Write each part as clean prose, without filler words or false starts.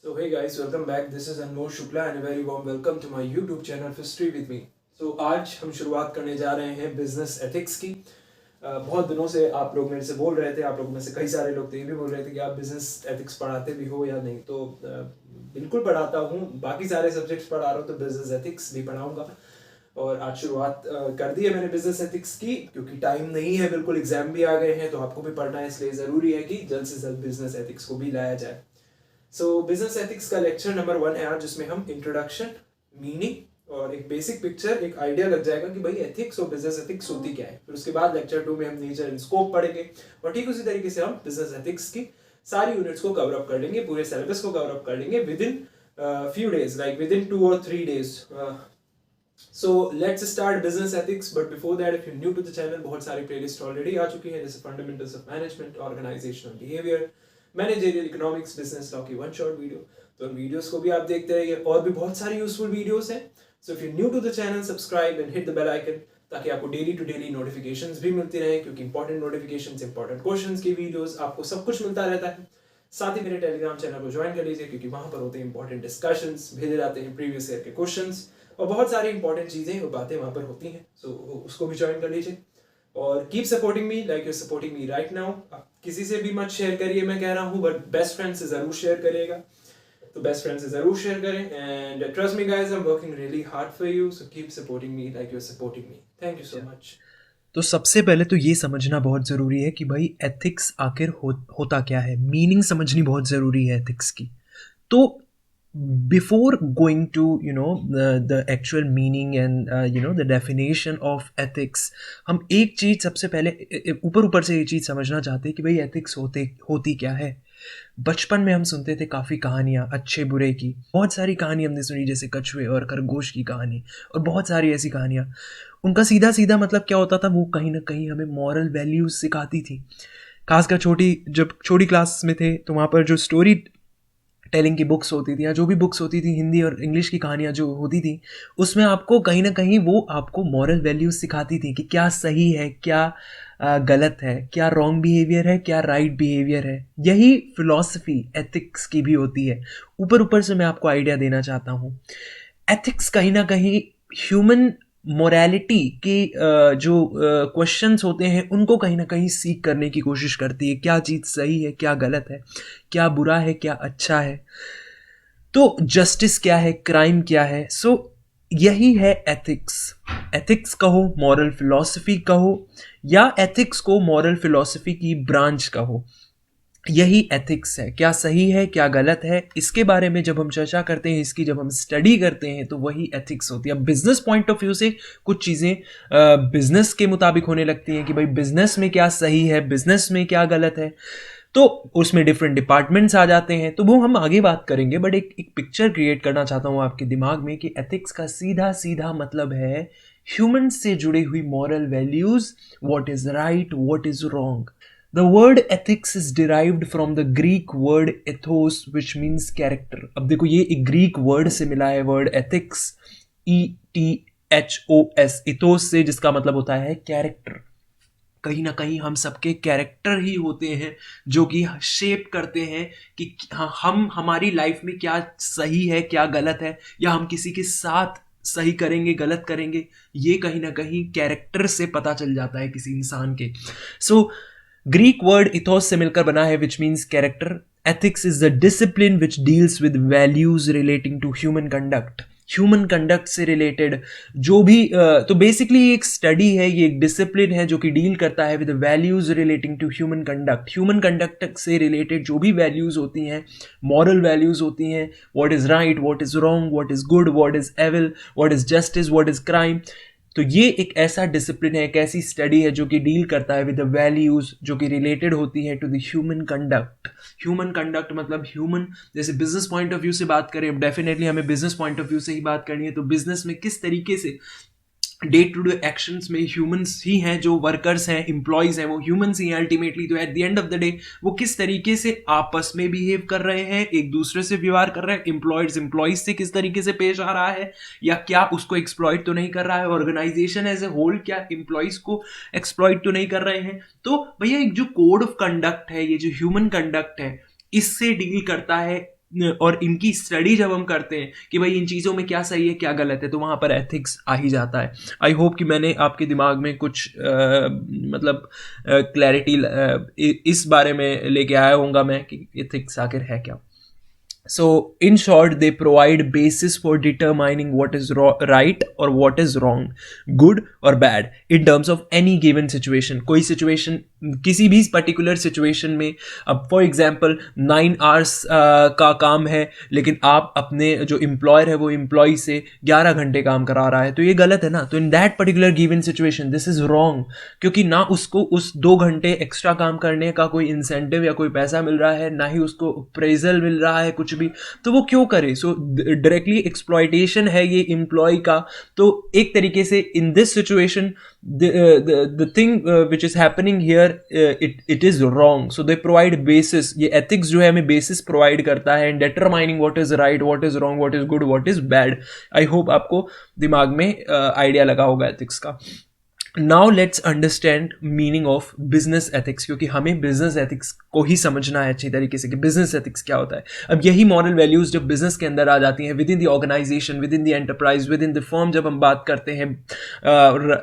So hey guys, welcome back. This is Anmol Shukla and a very warm welcome to my YouTube channel History with me. So आज हम शुरुआत करने जा रहे हैं business ethics की। बहुत दिनों से आप लोग मेरे से बोल रहे थे, आप लोगों में से कई सारे लोग तो ये भी बोल रहे थे कि आप बिजनेस एथिक्स पढ़ाते भी हो या नहीं। तो बिल्कुल पढ़ाता हूँ, बाकी सारे सब्जेक्ट्स पढ़ा रहा हूँ तो बिजनेस एथिक्स भी पढ़ाऊँगा। और आज शुरुआत कर दी है मैंने बिजनेस एथिक्स की, क्योंकि टाइम नहीं है, बिल्कुल एग्जाम भी आ गए हैं तो आपको भी पढ़ना है, इसलिए ज़रूरी है कि जल्द से जल्द बिजनेस एथिक्स को भी लाया जाए। सो बिजनेस एथिक्स का लेक्चर नंबर 1 है आज, जिसमें हम इंट्रोडक्शन, मीनिंग और एक बेसिक पिक्चर, एक आइडिया लग जाएगा कि भाई एथिक्स और बिजनेस एथिक्स होती क्या है। फिर उसके बाद लेक्चर 2 में हम नेचर एंड स्कोप पढ़ेंगे और ठीक उसी तरीके से हम बिजनेस एथिक्स की सारी यूनिट्स को कवर अप कर लेंगे, पूरे सिलेबस को कवर अप कर लेंगे with in few days, like with in 2 or 3 days. So let's start business ethics, but before that, if you're new to the channel, बहुत सारी प्लेलिस्ट ऑलरेडी आ चुकी हैं, जैसे fundamentals of management, organisational behaviour, managerial economics, business law की 1 short video. तो उन videos को भी आप देखते रहिए, और भी बहुत सारी यूजफुल वीडियोस हैं। So if you new to the channel, subscribe and hit the bell icon, ताकि आपको डेली टू डेली नोटिफिकेशंस भी मिलती रहें, क्योंकि इंपॉर्टेंट नोटिफिकेशंस, इंपॉर्टेंट क्वेश्चंस की वीडियोस, आपको सब कुछ मिलता रहता है। साथ ही मेरे टेलीग्राम चैनल को ज्वाइन कर लीजिए, क्योंकि वहां पर होते हैं इंपॉर्टेंट डिस्कशंस, भेजे जाते हैं प्रीवियस ईयर के क्वेश्चंस और बहुत सारी इंपॉर्टेंट चीज़ें और बातें वहाँ पर होती हैं। सो उसको भी ज्वाइन कर लीजिए और keep supporting me like you supporting me right now. किसी से भी मत शेयर करिए, मैं कह रहा हूँ, बट बेस्ट फ्रेंड से ज़रूर शेयर करिएगा। तो बेस्ट फ्रेंड से ज़रूर शेयर करें, and trust me guys, I am working really hard for you, so keep supporting me like you supporting me. Thank you so much. तो सबसे पहले तो ये समझना बहुत ज़रूरी है कि भाई एथिक्स आखिर होता क्या है। मीनिंग समझनी बहुत ज़रूरी है एथिक्स की। तो before going to the actual meaning and the definition of ethics, हम एक चीज़ सबसे पहले ऊपर ऊपर से ये चीज़ समझना चाहते हैं कि भाई एथिक्स होती क्या है। बचपन में हम सुनते थे काफ़ी कहानियाँ अच्छे बुरे की, बहुत सारी कहानी हमने सुनी, जैसे कछुए और खरगोश की कहानी और बहुत सारी ऐसी कहानियाँ। उनका सीधा सीधा मतलब क्या होता था, वो कहीं ना कहीं हमें मॉरल वैल्यूज सिखाती थी। खासकर जब छोटी क्लास में थे तो वहाँ पर जो स्टोरी टेलिंग की बुक्स होती थी या जो भी बुक्स होती थी, हिंदी और इंग्लिश की कहानियाँ जो होती थी, उसमें आपको कहीं ना कहीं वो आपको मॉरल वैल्यूज सिखाती थी कि क्या सही है, क्या गलत है, क्या रॉन्ग बिहेवियर है, क्या राइट बिहेवियर है। यही फिलॉसफी एथिक्स की भी होती है। ऊपर ऊपर से मैं आपको आइडिया देना चाहता हूँ। एथिक्स कहीं ना कहीं ह्यूमन मोरालिटी के जो क्वेश्चंस होते हैं उनको कहीं ना कहीं सीख करने की कोशिश करती है। क्या चीज़ सही है, क्या गलत है, क्या बुरा है, क्या अच्छा है, तो जस्टिस क्या है, क्राइम क्या है। सो यही है एथिक्स। एथिक्स कहो, मॉरल फिलॉसफी कहो, या एथिक्स को मॉरल फिलॉसफी की ब्रांच कहो, यही एथिक्स है। क्या सही है, क्या गलत है, इसके बारे में जब हम चर्चा करते हैं, इसकी जब हम स्टडी करते हैं, तो वही एथिक्स होती है। अब बिजनेस पॉइंट ऑफ व्यू से कुछ चीज़ें बिजनेस के मुताबिक होने लगती हैं कि भाई बिजनेस में क्या सही है, बिजनेस में क्या गलत है, तो उसमें डिफरेंट डिपार्टमेंट्स आ जाते हैं, तो वो हम आगे बात करेंगे। बट एक पिक्चर क्रिएट करना चाहता हूँ आपके दिमाग में कि एथिक्स का सीधा सीधा मतलब है ह्यूमन से जुड़ी हुई moral values, what is right, what is wrong. The word ethics is derived from the Greek word ethos, which means character. अब देखो, ये एक ग्रीक वर्ड से मिला है वर्ड ethics, ETHOS, इथोस से, जिसका मतलब होता है कैरेक्टर। कहीं ना कहीं हम सबके कैरेक्टर ही होते हैं जो कि शेप करते हैं कि हम हमारी लाइफ में क्या सही है, क्या गलत है, या हम किसी के साथ सही करेंगे, गलत करेंगे। ये कहीं ना कहीं कैरेक्टर से पता चल जाता है किसी इंसान के। सो ग्रीक वर्ड इथोस से मिलकर बना है, which means character. Ethics is the discipline which deals with values relating to human conduct. Human conduct से रिलेटेड जो भी तो बेसिकली एक स्टडी है, ये एक डिसिप्लिन है जो कि डील करता है with values relating to human conduct. Human conduct से रिलेटेड जो भी वैल्यूज होती हैं, मॉरल वैल्यूज होती हैं, what is right, what is wrong, what is good, what is evil, what is justice, what is crime. तो ये एक ऐसा डिसिप्लिन है, एक ऐसी स्टडी है जो कि डील करता है विद द वैल्यूज जो कि रिलेटेड होती है to the human conduct. Human conduct मतलब ह्यूमन, जैसे बिजनेस पॉइंट ऑफ व्यू से बात करें, डेफिनेटली हमें बिजनेस पॉइंट ऑफ व्यू से ही बात करनी है। तो बिजनेस में किस तरीके से डे टू डे एक्शंस में ह्यूमंस ही हैं, जो वर्कर्स हैं, एम्प्लॉयज हैं, वो ह्यूमंस ही हैं अल्टीमेटली। तो at the end of the day वो किस तरीके से आपस में बिहेव कर रहे हैं, एक दूसरे से व्यवहार कर रहे हैं, एम्प्लॉयज से किस तरीके से पेश आ रहा है, या क्या उसको एक्सप्लॉइट तो नहीं कर रहा है, ऑर्गेनाइजेशन एज ए होल क्या एम्प्लॉयज को एक्सप्लॉइट तो नहीं कर रहे हैं। तो भैया एक जो कोड ऑफ कंडक्ट है, ये जो ह्यूमन कंडक्ट है, इससे डील करता है और इनकी स्टडी जब हम करते हैं कि भाई इन चीज़ों में क्या सही है क्या गलत है, तो वहाँ पर एथिक्स आ ही जाता है। आई होप कि मैंने आपके दिमाग में कुछ मतलब क्लैरिटी इस बारे में लेके आया होऊंगा मैं कि एथिक्स आखिर है क्या। So, in short, they provide basis for determining what is right or what is wrong, good or bad, in terms of any given situation. कोई situation किसी भी पर्टिकुलर सिचुएशन में, अब फॉर एग्जांपल 9 hours का काम है, लेकिन आप अपने जो एम्प्लॉयर है वो एम्प्लॉय से 11 घंटे काम करा रहा है, तो ये गलत है ना। तो in that particular given situation this is wrong, क्योंकि ना उसको उस 2 घंटे एक्स्ट्रा काम करने का कोई इंसेंटिव या कोई पैसा मिल रहा है, ना ही उसको अप्रेजल मिल रहा है कुछ भी, तो वो क्यों करे। सो डायरेक्टली एक्सप्लॉयटेशन है ये एम्प्लॉय का। तो एक तरीके से in this situation the thing which is happening here it is wrong. So they provide basis, ये ethics जो है हमें basis provide करता है in determining what is right, what is wrong, what is good, what is bad. I hope आपको दिमाग में idea लगा होगा ethics का। Now let's understand meaning of business ethics, क्योंकि हमें बिजनेस एथिक्स को ही समझना है अच्छी तरीके से कि बिजनेस एथिक्स क्या होता है। अब यही मॉरल वैल्यूज जब बिजनेस के अंदर आ जाती हैं, within the organisation, within the enterprise, within the firm, जब हम बात करते हैं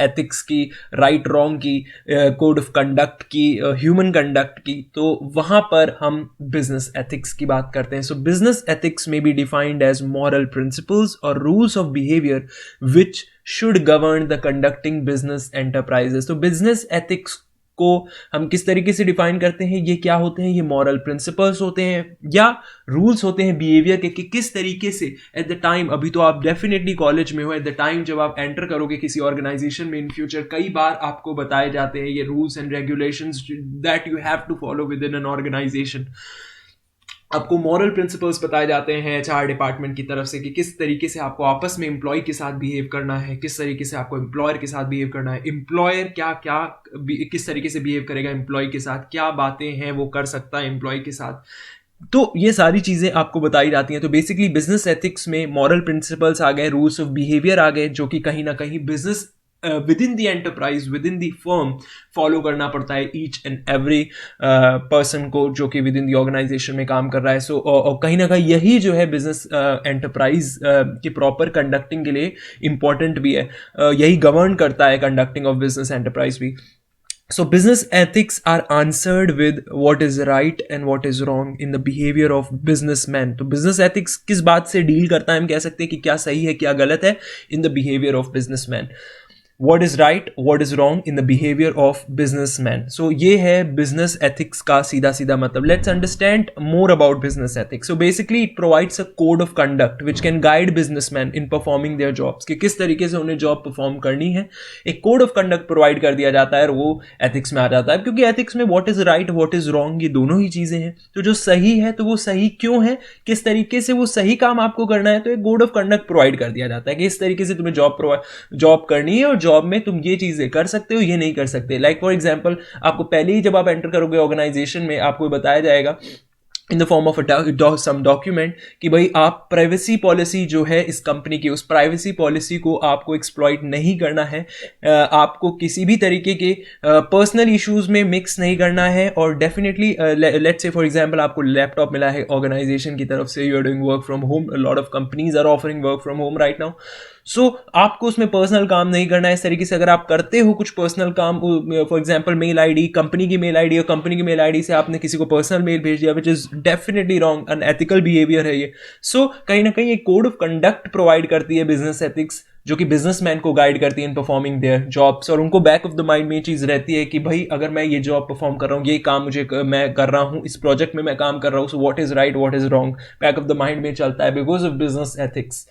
एथिक्स की, राइट रॉन्ग की, कोड ऑफ कंडक्ट की, ह्यूमन कंडक्ट की, तो वहाँ पर हम बिजनेस एथिक्स की बात करते हैं। सो बिजनेस एथिक्स में be defined as moral principles और rules of behaviour which should govern the conducting business enterprises. तो business ethics को हम किस तरीके से डिफाइन करते हैं, ये क्या होते हैं, ये मॉरल प्रिंसिपल्स होते हैं या रूल्स होते हैं बिहेवियर के, कि किस तरीके से एट द टाइम, अभी तो आप डेफिनेटली कॉलेज में हो, एट द टाइम जब आप एंटर करोगे किसी ऑर्गेनाइजेशन में इन फ्यूचर, कई बार आपको बताए जाते हैं ये rules and regulations that you have to follow within an organisation. आपको मॉरल प्रिंसिपल्स बताए जाते हैं एचआर डिपार्टमेंट की तरफ से कि किस तरीके से आपको आपस में एम्प्लॉय के साथ बिहेव करना है, किस तरीके से आपको एम्प्लॉयर के साथ बिहेव करना है, एम्प्लॉयर क्या क्या किस तरीके से बिहेव करेगा एम्प्लॉय के साथ, क्या बातें हैं वो कर सकता है एम्प्लॉय के साथ, तो ये सारी चीज़ें आपको बताई जाती हैं। तो बेसिकली बिजनेस एथिक्स में मॉरल प्रिंसिपल्स आ गए, रूल्स ऑफ बिहेवियर आ गए, जो कि कहीं ना कहीं business with in the enterprise, within the firm follow करना पड़ता है ईच एंड एवरी पर्सन को जो कि विद इन द ऑर्गेनाइजेशन में काम कर रहा है। सो और कहीं ना कहीं यही जो है बिजनेस एंटरप्राइज की प्रॉपर कंडक्टिंग के लिए इंपॉर्टेंट भी है, यही गवर्न करता है कंडक्टिंग ऑफ बिजनेस एंटरप्राइज भी। So business ethics are answered with what is right and what is wrong in the behavior of businessmen. तो business ethics किस बात से डील करता है, हम कह सकते हैं कि क्या सही है क्या गलत है in the behavior of businessmen. What is right, what is wrong in the behavior of businessmen. So ये है business ethics का सीधा सीधा मतलब. Let's understand more about business ethics. So basically it provides a code of conduct which can guide businessmen in performing their jobs. कि किस तरीके से उन्हें जॉब परफॉर्म करनी है, एक कोड ऑफ कंडक्ट प्रोवाइड कर दिया जाता है और वो एथिक्स में आ जाता है, क्योंकि एथिक्स में what is right what is wrong ये दोनों ही चीजें हैं। तो जो सही है तो वो सही क्यों है, किस तरीके से वो सही काम आपको करना है, तो एक कोड ऑफ कंडक्ट प्रोवाइड कर दिया जाता है कि इस तरीके से तुम्हें जॉब करनी है और जॉब में तुम ये चीजें कर सकते हो, ये नहीं कर सकते। लाइक फॉर एग्जांपल आपको पहले ही जब आप एंटर करोगे ऑर्गेनाइजेशन में आपको बताया जाएगा in the form of some document कि भाई आप प्राइवेसी पॉलिसी जो है इस कंपनी की, उस प्राइवेसी पॉलिसी को आपको एक्सप्लॉइट नहीं करना है, आपको किसी भी तरीके के पर्सनल इश्यूज में मिक्स नहीं करना है। और definitely let's say for example आपको लैपटॉप मिला है ऑर्गेनाइजेशन की तरफ से, you are doing work from home, lot of companies are offering work from home right now. So आपको उसमें पर्सनल काम नहीं करना है। इस तरीके से अगर आप करते हो कुछ पर्सनल काम, for example mail ID, company की मेल आईडी और कंपनी की मेल आईडी से आपने किसी को पर्सनल मेल भेज दिया, which is definitely wrong, unethical behaviour है ये। सो कहीं ना कहीं एक कोड ऑफ कंडक्ट प्रोवाइड करती है बिजनेस एथिक्स, जो कि बिजनेसमैन को गाइड करती है इन परफॉर्मिंग देयर जॉब्स। और उनको बैक ऑफ द माइंड में ये चीज रहती है कि भाई अगर मैं ये जॉब परफॉर्म कर रहा हूँ, ये काम मैं कर रहा हूँ, इस प्रोजेक्ट में मैं काम कर रहा हूँ, so what is right what is wrong back of the mind में चलता है because of business ethics.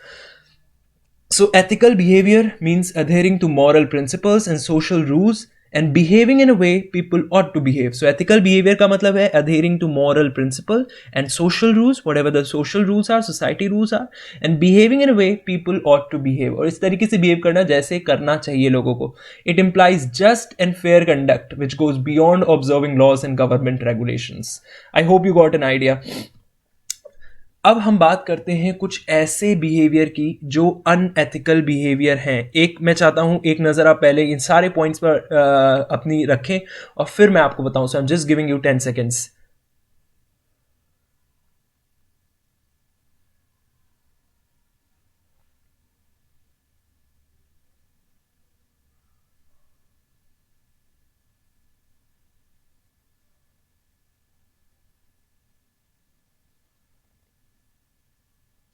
So ethical behavior means adhering to moral principles and social rules and behaving in a way people ought to behave. So ethical behavior का मतलब है adhering to moral principle and social rules, whatever the social rules are, society rules are, and behaving in a way people ought to behave. और इस तरीके से behave करना जैसे करना चाहिए लोगों को. It implies just and fair conduct which goes beyond observing laws and government regulations. I hope you got an idea. अब हम बात करते हैं कुछ ऐसे बिहेवियर की जो अनएथिकल बिहेवियर हैं। एक मैं चाहता हूं एक नज़र आप पहले इन सारे पॉइंट्स पर अपनी रखें और फिर मैं आपको बताऊं। So I am just giving you 10 seconds.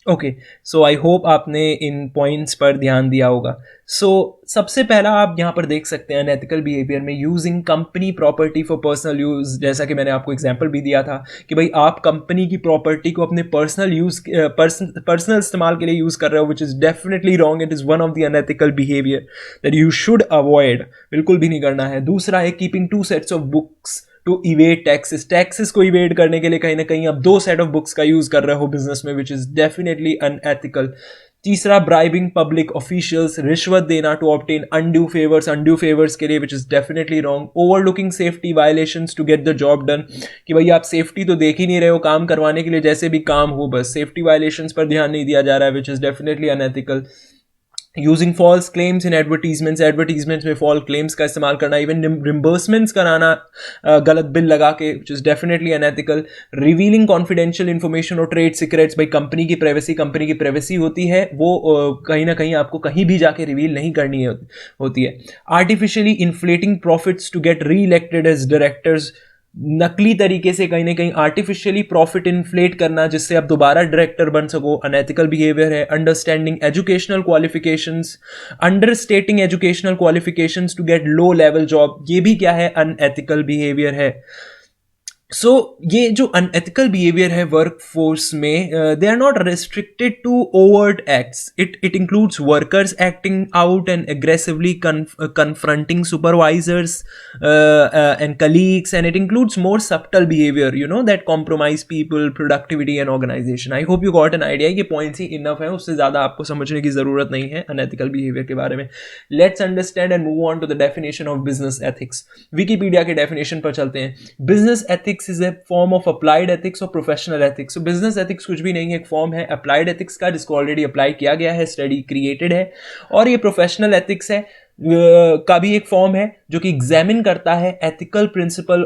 Okay, so I hope आपने इन पॉइंट्स पर ध्यान दिया होगा. सो सबसे पहला आप यहाँ पर देख सकते हैं अनएथिकल बिहेवियर में using company property for personal use. जैसा कि मैंने आपको एग्जांपल भी दिया था कि भाई आप कंपनी की प्रॉपर्टी को अपने पर्सनल यूज़ पर्सनल इस्तेमाल के लिए यूज़ कर रहे हो, which is definitely wrong. It is one of the unethical behaviour that you should avoid. बिल्कुल भी नहीं करना है. दूसरा है keeping 2 sets of books to evade taxes को इवेड करने के लिए कहीं ना कहीं आप 2 सेट ऑफ बुक्स का यूज कर रहे हो बिजनेस में, विच इज डेफिनेटली अनएथिकल. तीसरा, ब्राइबिंग पब्लिक ऑफिशियल्स, रिश्वत देना टू ऑब्टेन अनड्यू फेवर्स के लिए, विच is definitely wrong. Overlooking safety violations to get the job done, कि भाई आप सेफ्टी तो देख ही नहीं रहे हो, काम करवाने के लिए जैसे भी काम हो, बस सेफ्टी वायलेशंस पर ध्यान नहीं दिया जा रहा है, which is definitely unethical. Using false claims in advertisements में फॉल्स क्लेम्स का इस्तेमाल करना, इवन रिम्बर्समेंट्स कराना गलत बिल लगा के, विच is definitely unethical. Revealing confidential information और ट्रेड सीक्रेट्स, भाई कंपनी की प्राइवेसी होती है, वो कहीं ना कहीं आपको कहीं भी जाके रिवील नहीं करनी होती है. Artificially inflating profits to get reelected as directors, नकली तरीके से कहीं ना कहीं आर्टिफिशियली प्रॉफिट इन्फ्लेट करना जिससे आप दोबारा डायरेक्टर बन सको, अनएथिकल बिहेवियर है. Understanding educational qualifications, understating educational qualifications to get low level job, ये भी क्या है, अनएथिकल बिहेवियर है. सो ये जो अनएथिकल बिहेवियर है वर्क फोर्स में, they are not restricted to overt acts. It includes workers acting out and aggressively confronting supervisors and colleagues, and it includes more subtle behavior, you know, that compromise people productivity and organization. I hope you got an idea. ये points ही enough है, उससे ज़्यादा आपको समझने की ज़रूरत नहीं है अनएथिकल बिहेवियर के बारे में. Let's understand and move on to the definition of business ethics. Wikipedia के डेफिनेशन पर चलते हैं. Business ethics is a form of applied ethics or professional ethics. So business ethics कुछ भी नहीं है, एक फॉर्म है applied ethics का जिसको ऑलरेडी अप्लाई किया गया है, स्टडी क्रिएटेड है. और ये प्रोफेशनल एथिक्स है का भी एक फॉर्म है जो कि एग्जामिन करता है एथिकल प्रिंसिपल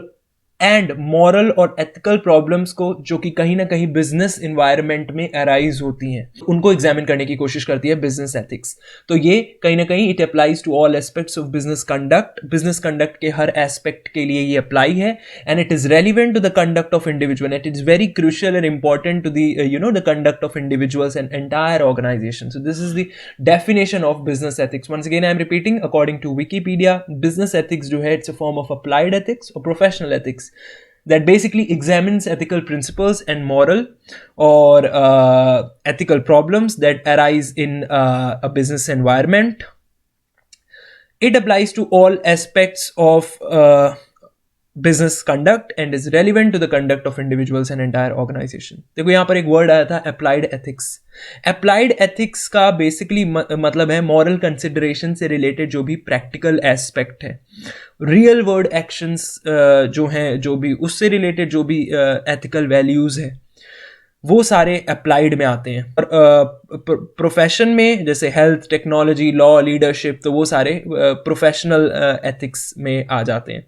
एंड मॉरल और एथिकल प्रॉब्लम्स को जो कि कहीं ना कहीं बिजनेस इन्वायरमेंट में अराइज होती हैं, उनको एग्जामिन करने की कोशिश करती है बिजनेस एथिक्स. तो ये कहीं ना कहीं it applies to all aspects of business conduct के हर एस्पेक्ट के लिए ये अप्लाई है. And it is relevant to the conduct of individual. It is very crucial and important to the conduct of individuals and entire organisation. So this is the definition of business ethics. Once again I am repeating, according to Wikipedia, business ethics जो है it's a form of applied ethics और professional ethics that basically examines ethical principles and moral or ethical problems that arise in a business environment. It applies to all aspects of business conduct and is relevant to the conduct of individuals and entire organization. देखो यहाँ पर एक word आया था applied ethics. applied ethics का basically मतलब है moral consideration से related जो भी practical aspect है, real world actions जो हैं, जो भी उससे related जो भी ethical values है, वो सारे अप्लाइड में आते हैं. और प्रोफेशन में जैसे हेल्थ, टेक्नोलॉजी, लॉ, लीडरशिप, तो वो सारे प्रोफेशनल एथिक्स में आ जाते हैं.